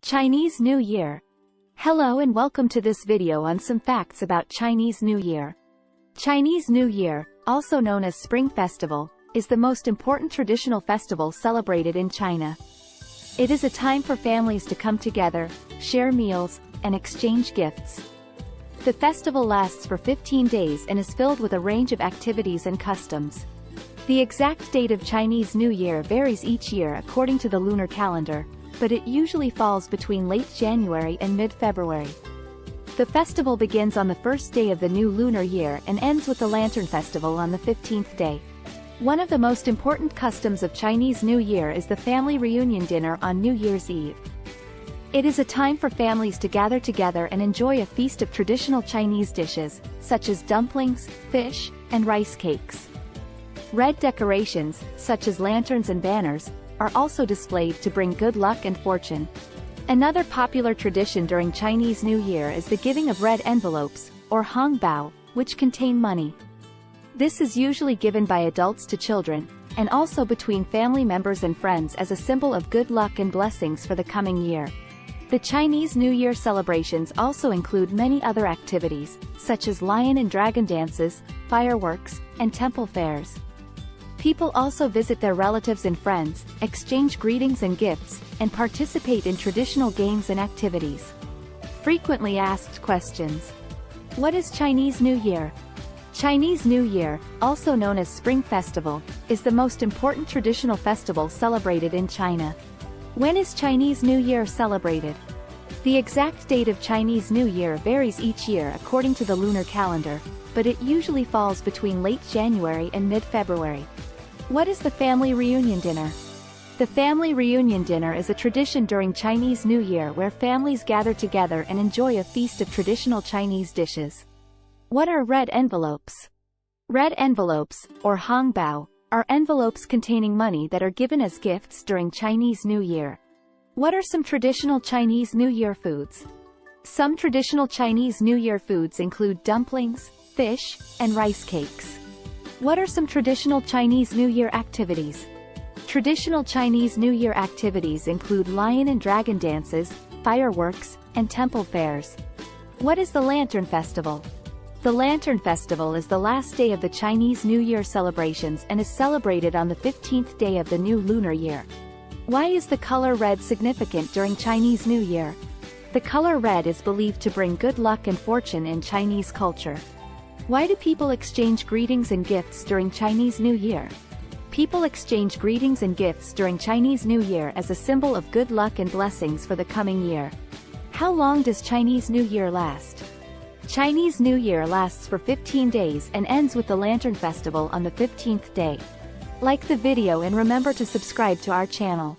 Chinese New Year. Hello and welcome to this video on some facts about Chinese New Year. Chinese New Year, also known as Spring Festival, is the most important traditional festival celebrated in China. It is a time for families to come together, share meals, and exchange gifts. The festival lasts for 15 days and is filled with a range of activities and customs. The exact date of Chinese New Year varies each year according to the lunar calendar, but it usually falls between late January and mid-February. The festival begins on the first day of the new lunar year and ends with the Lantern Festival on the 15th day. One of the most important customs of Chinese New Year is the family reunion dinner on New Year's Eve. It is a time for families to gather together and enjoy a feast of traditional Chinese dishes, such as dumplings, fish, and rice cakes. Red decorations, such as lanterns and banners, are also displayed to bring good luck and fortune. Another popular tradition during Chinese New Year is the giving of red envelopes, or hongbao, which contain money. This is usually given by adults to children, and also between family members and friends as a symbol of good luck and blessings for the coming year. The Chinese New Year celebrations also include many other activities, such as lion and dragon dances, fireworks, and temple fairs. People also visit their relatives and friends, exchange greetings and gifts, and participate in traditional games and activities. Frequently asked questions. What is Chinese New Year? Chinese New Year, also known as Spring Festival, is the most important traditional festival celebrated in China. When is Chinese New Year celebrated? The exact date of Chinese New Year varies each year according to the lunar calendar, but it usually falls between late January and mid-February. What is the family reunion dinner? The family reunion dinner is a tradition during Chinese New Year where families gather together and enjoy a feast of traditional Chinese dishes. What are red envelopes? Red envelopes, or hongbao, are envelopes containing money that are given as gifts during Chinese New Year. What are some traditional Chinese New Year foods? Some traditional Chinese New Year foods include dumplings, fish, and rice cakes. What are some traditional Chinese New Year activities? Traditional Chinese New Year activities include lion and dragon dances, fireworks, and temple fairs. What is the Lantern Festival? The Lantern Festival is the last day of the Chinese New Year celebrations and is celebrated on the 15th day of the new lunar year. Why is the color red significant during Chinese New Year? The color red is believed to bring good luck and fortune in Chinese culture. Why do people exchange greetings and gifts during Chinese New Year? People exchange greetings and gifts during Chinese New Year as a symbol of good luck and blessings for the coming year. How long does Chinese New Year last? Chinese New Year lasts for 15 days and ends with the Lantern Festival on the 15th day. Like the video and remember to subscribe to our channel.